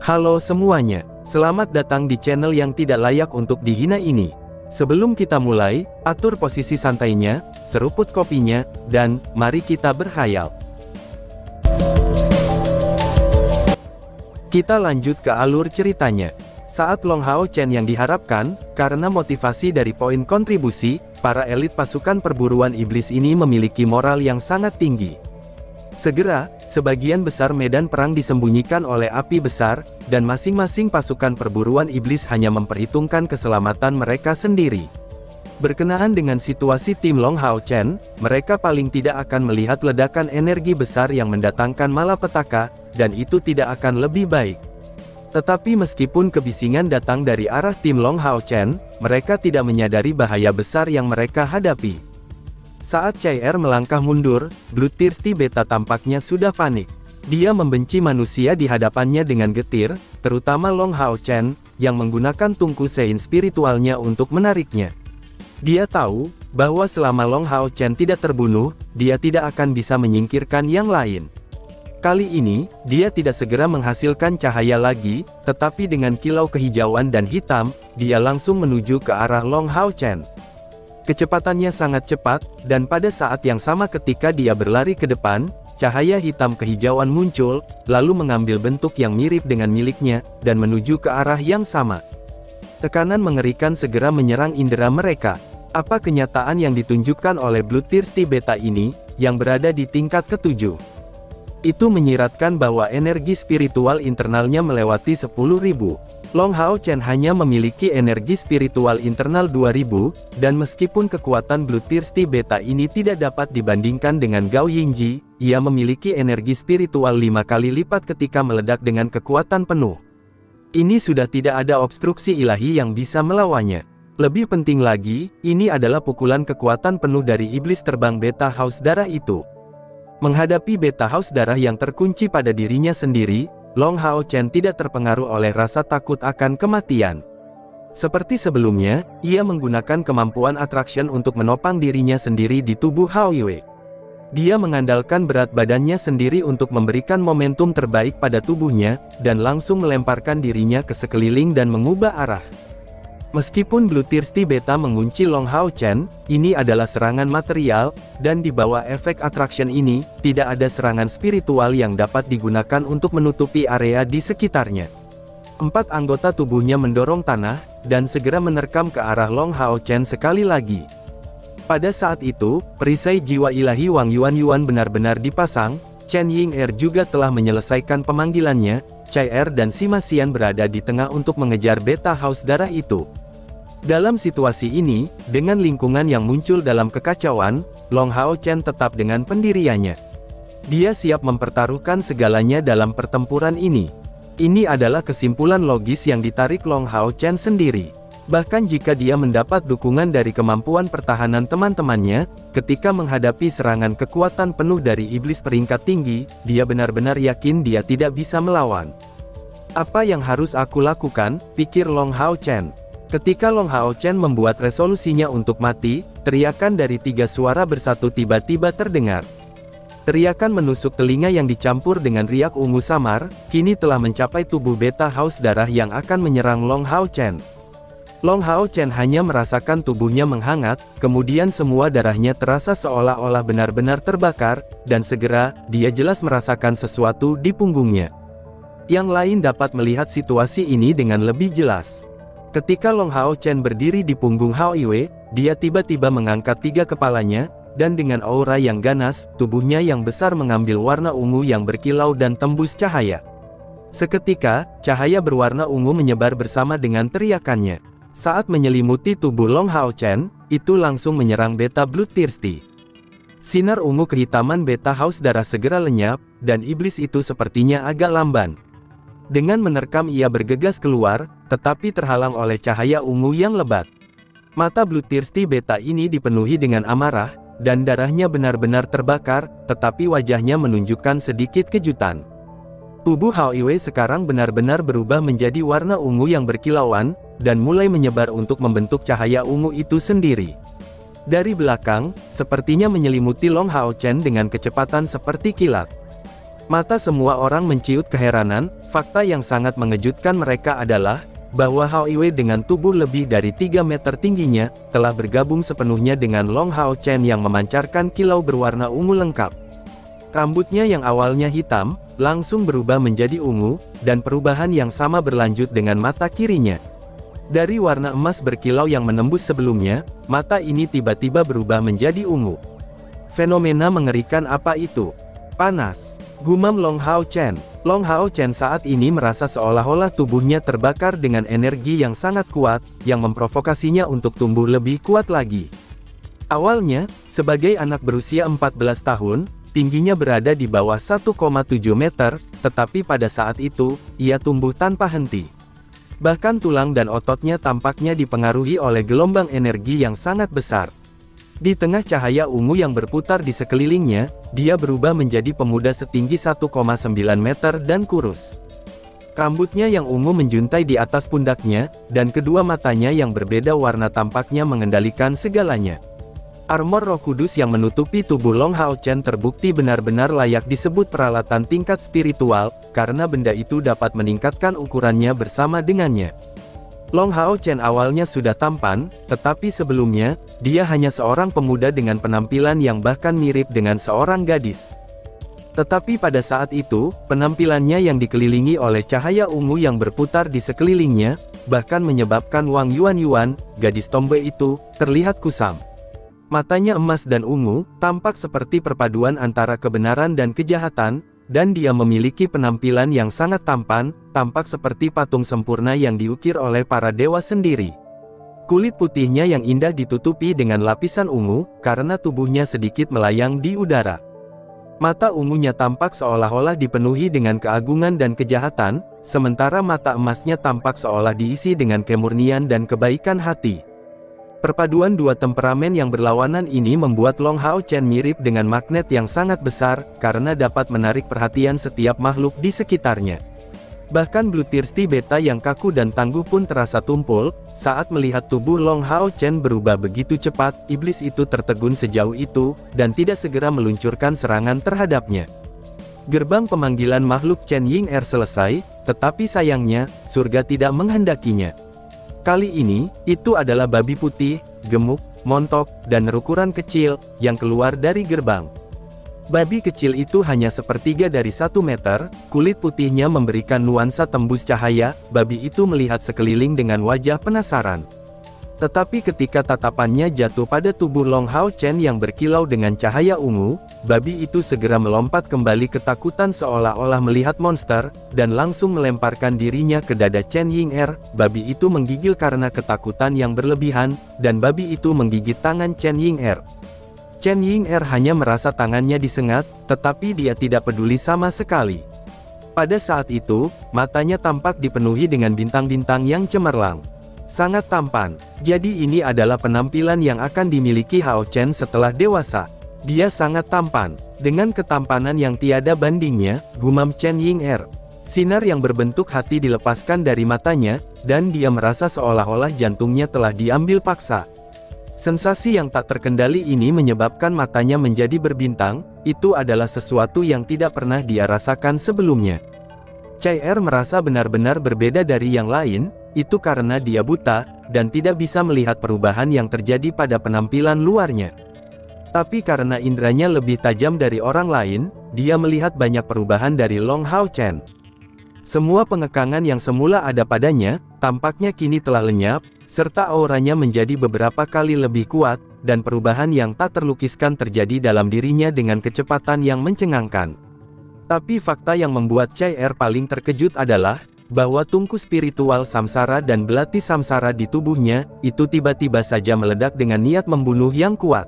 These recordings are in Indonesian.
Halo semuanya, selamat datang di channel yang tidak layak untuk dihina ini. Sebelum kita mulai, atur posisi santainya, seruput kopinya, dan mari kita berkhayal. Kita lanjut ke alur ceritanya. Saat Long Hao Chen yang diharapkan, karena motivasi dari poin kontribusi, para elit pasukan perburuan iblis ini memiliki moral yang sangat tinggi. Segera, sebagian besar medan perang disembunyikan oleh api besar, dan masing-masing pasukan perburuan iblis hanya memperhitungkan keselamatan mereka sendiri. Berkenaan dengan situasi tim Long Hao Chen, mereka paling tidak akan melihat ledakan energi besar yang mendatangkan malapetaka, dan itu tidak akan lebih baik. Tetapi meskipun kebisingan datang dari arah tim Long Hao Chen, mereka tidak menyadari bahaya besar yang mereka hadapi. Saat CR melangkah mundur, Bloodthirsty Beta tampaknya sudah panik. Dia membenci manusia di hadapannya dengan getir, terutama Long Hao Chen, yang menggunakan tungku sein spiritualnya untuk menariknya. Dia tahu, bahwa selama Long Hao Chen tidak terbunuh, dia tidak akan bisa menyingkirkan yang lain. Kali ini, dia tidak segera menghasilkan cahaya lagi, tetapi dengan kilau kehijauan dan hitam, dia langsung menuju ke arah Long Hao Chen. Kecepatannya sangat cepat, dan pada saat yang sama ketika dia berlari ke depan, cahaya hitam kehijauan muncul, lalu mengambil bentuk yang mirip dengan miliknya, dan menuju ke arah yang sama. Tekanan mengerikan segera menyerang indera mereka. Apa kenyataan yang ditunjukkan oleh Bloodthirsty Beta ini, yang berada di tingkat ke-7? Itu menyiratkan bahwa energi spiritual internalnya melewati 10.000. Long Hao Chen hanya memiliki energi spiritual internal 2000, dan meskipun kekuatan Bloodthirsty Beta ini tidak dapat dibandingkan dengan Gao Yingji, ia memiliki energi spiritual 5 kali lipat ketika meledak dengan kekuatan penuh. Ini sudah tidak ada obstruksi ilahi yang bisa melawannya. Lebih penting lagi, ini adalah pukulan kekuatan penuh dari iblis terbang Beta Haus Darah itu. Menghadapi Beta Haus Darah yang terkunci pada dirinya sendiri, Long Hao Chen tidak terpengaruh oleh rasa takut akan kematian. Seperti sebelumnya, ia menggunakan kemampuan attraction untuk menopang dirinya sendiri di tubuh Hao Yue. Dia mengandalkan berat badannya sendiri untuk memberikan momentum terbaik pada tubuhnya, dan langsung melemparkan dirinya ke sekeliling dan mengubah arah. Meskipun Bloodthirsty Beta mengunci Long Hao Chen, ini adalah serangan material, dan di bawah efek attraction ini, tidak ada serangan spiritual yang dapat digunakan untuk menutupi area di sekitarnya. 4 anggota tubuhnya mendorong tanah, dan segera menerkam ke arah Long Hao Chen sekali lagi. Pada saat itu, perisai jiwa ilahi Wang Yuan benar-benar dipasang. Chen Ying-er juga telah menyelesaikan pemanggilannya. Chai Er dan Sima Xian berada di tengah untuk mengejar Beta Haus Darah itu. Dalam situasi ini, dengan lingkungan yang muncul dalam kekacauan, Long Hao Chen tetap dengan pendiriannya. Dia siap mempertaruhkan segalanya dalam pertempuran ini. Ini adalah kesimpulan logis yang ditarik Long Hao Chen sendiri. Bahkan jika dia mendapat dukungan dari kemampuan pertahanan teman-temannya, ketika menghadapi serangan kekuatan penuh dari iblis peringkat tinggi, dia benar-benar yakin dia tidak bisa melawan. Apa yang harus aku lakukan, pikir Long Hao Chen. Ketika Long Hao Chen membuat resolusinya untuk mati, teriakan dari 3 suara bersatu tiba-tiba terdengar. Teriakan menusuk telinga yang dicampur dengan riak ungu samar, kini telah mencapai tubuh Beta Haus Darah yang akan menyerang Long Hao Chen. Long Hao Chen hanya merasakan tubuhnya menghangat, kemudian semua darahnya terasa seolah-olah benar-benar terbakar, dan segera, dia jelas merasakan sesuatu di punggungnya. Yang lain dapat melihat situasi ini dengan lebih jelas. Ketika Long Hao Chen berdiri di punggung Hao Yue, dia tiba-tiba mengangkat 3 kepalanya, dan dengan aura yang ganas, tubuhnya yang besar mengambil warna ungu yang berkilau dan tembus cahaya. Seketika, cahaya berwarna ungu menyebar bersama dengan teriakannya. Saat menyelimuti tubuh Long Hao Chen, itu langsung menyerang Beta Bloodthirsty. Sinar ungu kehitaman Beta Haus Darah segera lenyap, dan iblis itu sepertinya agak lamban. Dengan menerkam ia bergegas keluar, tetapi terhalang oleh cahaya ungu yang lebat. Mata Bloodthirsty Beta ini dipenuhi dengan amarah, dan darahnya benar-benar terbakar, tetapi wajahnya menunjukkan sedikit kejutan. Tubuh Hao Yue sekarang benar-benar berubah menjadi warna ungu yang berkilauan, dan mulai menyebar untuk membentuk cahaya ungu itu sendiri. Dari belakang, sepertinya menyelimuti Long Hao Chen dengan kecepatan seperti kilat. Mata semua orang menciut keheranan. Fakta yang sangat mengejutkan mereka adalah bahwa Hao Iwei dengan tubuh lebih dari 3 meter tingginya, telah bergabung sepenuhnya dengan Long Hao Chen yang memancarkan kilau berwarna ungu lengkap. Rambutnya yang awalnya hitam, langsung berubah menjadi ungu, dan perubahan yang sama berlanjut dengan mata kirinya. Dari warna emas berkilau yang menembus sebelumnya, mata ini tiba-tiba berubah menjadi ungu. Fenomena mengerikan apa itu? Panas, gumam Long Hao Chen. Long Hao Chen saat ini merasa seolah-olah tubuhnya terbakar dengan energi yang sangat kuat, yang memprovokasinya untuk tumbuh lebih kuat lagi. Awalnya, sebagai anak berusia 14 tahun, tingginya berada di bawah 1,7 meter, tetapi pada saat itu, ia tumbuh tanpa henti. Bahkan tulang dan ototnya tampaknya dipengaruhi oleh gelombang energi yang sangat besar. Di tengah cahaya ungu yang berputar di sekelilingnya, dia berubah menjadi pemuda setinggi 1,9 meter dan kurus. Rambutnya yang ungu menjuntai di atas pundaknya, dan kedua matanya yang berbeda warna tampaknya mengendalikan segalanya. Armor Roh Kudus yang menutupi tubuh Long Hao Chen terbukti benar-benar layak disebut peralatan tingkat spiritual, karena benda itu dapat meningkatkan ukurannya bersama dengannya. Long Hao Chen awalnya sudah tampan, tetapi sebelumnya, dia hanya seorang pemuda dengan penampilan yang bahkan mirip dengan seorang gadis. Tetapi pada saat itu, penampilannya yang dikelilingi oleh cahaya ungu yang berputar di sekelilingnya, bahkan menyebabkan Wang Yuan, gadis tomboy itu, terlihat kusam. Matanya emas dan ungu, tampak seperti perpaduan antara kebenaran dan kejahatan, dan dia memiliki penampilan yang sangat tampan, tampak seperti patung sempurna yang diukir oleh para dewa sendiri. Kulit putihnya yang indah ditutupi dengan lapisan ungu, karena tubuhnya sedikit melayang di udara. Mata ungunya tampak seolah-olah dipenuhi dengan keagungan dan kejahatan, sementara mata emasnya tampak seolah diisi dengan kemurnian dan kebaikan hati. Perpaduan dua temperamen yang berlawanan ini membuat Long Hao Chen mirip dengan magnet yang sangat besar, karena dapat menarik perhatian setiap makhluk di sekitarnya. Bahkan Bloodthirsty Beta yang kaku dan tangguh pun terasa tumpul, saat melihat tubuh Long Hao Chen berubah begitu cepat, iblis itu tertegun sejauh itu, dan tidak segera meluncurkan serangan terhadapnya. Gerbang pemanggilan makhluk Chen Ying Er selesai, tetapi sayangnya, surga tidak menghendakinya. Kali ini, itu adalah babi putih, gemuk, montok, dan berukuran kecil, yang keluar dari gerbang. Babi kecil itu hanya sepertiga dari 1 meter, kulit putihnya memberikan nuansa tembus cahaya, babi itu melihat sekeliling dengan wajah penasaran. Tetapi ketika tatapannya jatuh pada tubuh Long Hao Chen yang berkilau dengan cahaya ungu, babi itu segera melompat kembali ketakutan seolah-olah melihat monster, dan langsung melemparkan dirinya ke dada Chen Ying Er. Babi itu menggigil karena ketakutan yang berlebihan, dan babi itu menggigit tangan Chen Ying Er. Chen Ying Er hanya merasa tangannya disengat, tetapi dia tidak peduli sama sekali. Pada saat itu, matanya tampak dipenuhi dengan bintang-bintang yang cemerlang. Sangat tampan. Jadi ini adalah penampilan yang akan dimiliki Hao Chen setelah dewasa. Dia sangat tampan. Dengan ketampanan yang tiada bandingnya, gumam Chen Ying Er. Sinar yang berbentuk hati dilepaskan dari matanya, dan dia merasa seolah-olah jantungnya telah diambil paksa. Sensasi yang tak terkendali ini menyebabkan matanya menjadi berbintang, itu adalah sesuatu yang tidak pernah dia rasakan sebelumnya. Chai Er merasa benar-benar berbeda dari yang lain, itu karena dia buta, dan tidak bisa melihat perubahan yang terjadi pada penampilan luarnya. Tapi karena indranya lebih tajam dari orang lain, dia melihat banyak perubahan dari Long Hao Chen. Semua pengekangan yang semula ada padanya, tampaknya kini telah lenyap, serta auranya menjadi beberapa kali lebih kuat, dan perubahan yang tak terlukiskan terjadi dalam dirinya dengan kecepatan yang mencengangkan. Tapi fakta yang membuat Chai Er paling terkejut adalah, bahwa tungku spiritual samsara dan belati samsara di tubuhnya, itu tiba-tiba saja meledak dengan niat membunuh yang kuat.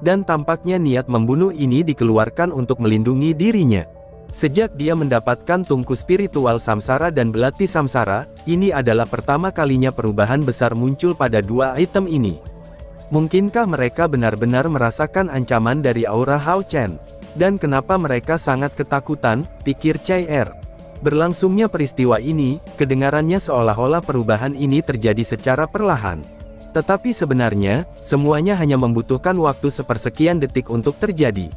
Dan tampaknya niat membunuh ini dikeluarkan untuk melindungi dirinya. Sejak dia mendapatkan tungku spiritual samsara dan belati samsara, ini adalah pertama kalinya perubahan besar muncul pada dua item ini. Mungkinkah mereka benar-benar merasakan ancaman dari aura Hao Chen? Dan kenapa mereka sangat ketakutan, pikir Chai Er. Berlangsungnya peristiwa ini, kedengarannya seolah-olah perubahan ini terjadi secara perlahan. Tetapi sebenarnya, semuanya hanya membutuhkan waktu sepersekian detik untuk terjadi.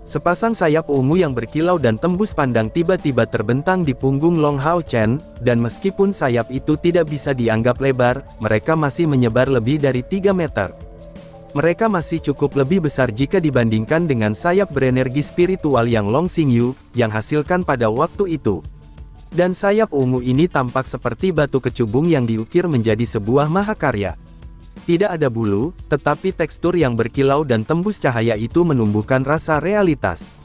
Sepasang sayap ungu yang berkilau dan tembus pandang tiba-tiba terbentang di punggung Long Hao Chen, dan meskipun sayap itu tidak bisa dianggap lebar, mereka masih menyebar lebih dari 3 meter. Mereka masih cukup lebih besar jika dibandingkan dengan sayap berenergi spiritual yang Long Xingyu, yang hasilkan pada waktu itu. Dan sayap ungu ini tampak seperti batu kecubung yang diukir menjadi sebuah mahakarya. Tidak ada bulu, tetapi tekstur yang berkilau dan tembus cahaya itu menumbuhkan rasa realitas.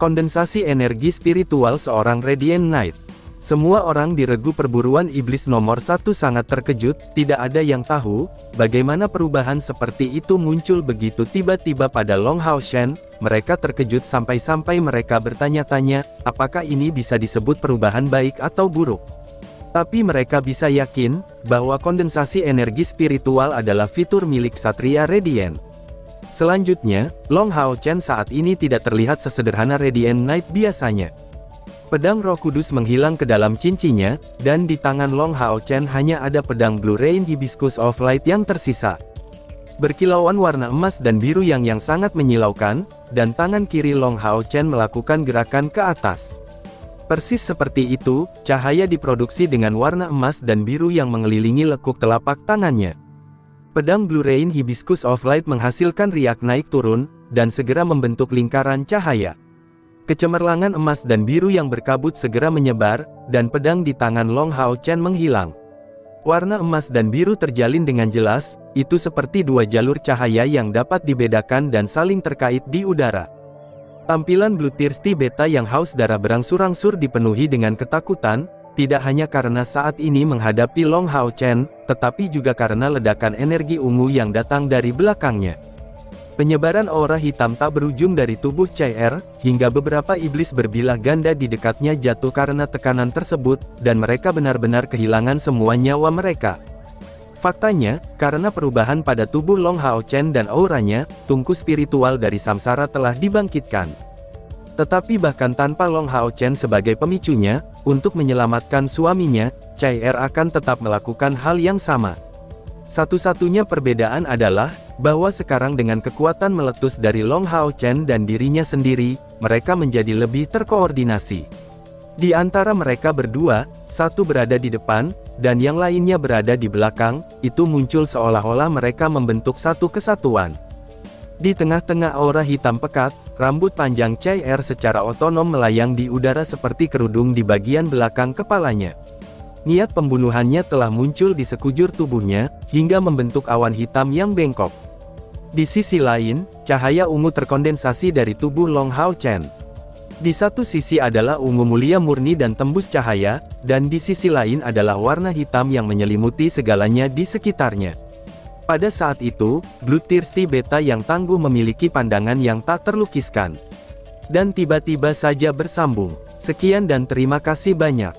Kondensasi energi spiritual seorang Radiant Knight. Semua orang di regu perburuan iblis nomor 1 sangat terkejut, tidak ada yang tahu, bagaimana perubahan seperti itu muncul begitu tiba-tiba pada Long Hao Chen. Mereka terkejut sampai-sampai mereka bertanya-tanya, apakah ini bisa disebut perubahan baik atau buruk? Tapi mereka bisa yakin, bahwa kondensasi energi spiritual adalah fitur milik Satria Radiant. Selanjutnya, Long Hao Chen saat ini tidak terlihat sesederhana Radiant Knight biasanya. Pedang Roh Kudus menghilang ke dalam cincinya, dan di tangan Long Hao Chen hanya ada pedang Blue Rain Hibiscus of Light yang tersisa. Berkilauan warna emas dan biru yang sangat menyilaukan, dan tangan kiri Long Hao Chen melakukan gerakan ke atas. Persis seperti itu, cahaya diproduksi dengan warna emas dan biru yang mengelilingi lekuk telapak tangannya. Pedang Blue Rain Hibiscus of Light menghasilkan riak naik turun, dan segera membentuk lingkaran cahaya. Kecemerlangan emas dan biru yang berkabut segera menyebar, dan pedang di tangan Long Hao Chen menghilang. Warna emas dan biru terjalin dengan jelas, itu seperti dua jalur cahaya yang dapat dibedakan dan saling terkait di udara. Tampilan Blue Thirsty Beta yang haus darah berangsur-angsur dipenuhi dengan ketakutan, tidak hanya karena saat ini menghadapi Long Hao Chen, tetapi juga karena ledakan energi ungu yang datang dari belakangnya. Penyebaran aura hitam tak berujung dari tubuh CR, hingga beberapa iblis berbilah ganda di dekatnya jatuh karena tekanan tersebut, dan mereka benar-benar kehilangan semua nyawa mereka. Faktanya, karena perubahan pada tubuh Long Hao Chen dan auranya, tungku spiritual dari samsara telah dibangkitkan. Tetapi bahkan tanpa Long Hao Chen sebagai pemicunya, untuk menyelamatkan suaminya, CR akan tetap melakukan hal yang sama. Satu-satunya perbedaan adalah, bahwa sekarang dengan kekuatan meletus dari Long Hao Chen dan dirinya sendiri, mereka menjadi lebih terkoordinasi. Di antara mereka berdua, satu berada di depan, dan yang lainnya berada di belakang, itu muncul seolah-olah mereka membentuk satu kesatuan. Di tengah-tengah aura hitam pekat, rambut panjang CR secara otonom melayang di udara seperti kerudung di bagian belakang kepalanya. Niat pembunuhannya telah muncul di sekujur tubuhnya, hingga membentuk awan hitam yang bengkok. Di sisi lain, cahaya ungu terkondensasi dari tubuh Long Hao Chen. Di satu sisi adalah ungu mulia murni dan tembus cahaya, dan di sisi lain adalah warna hitam yang menyelimuti segalanya di sekitarnya. Pada saat itu, Blue Thirsty Beta yang tangguh memiliki pandangan yang tak terlukiskan. Dan tiba-tiba saja bersambung. Sekian dan terima kasih banyak.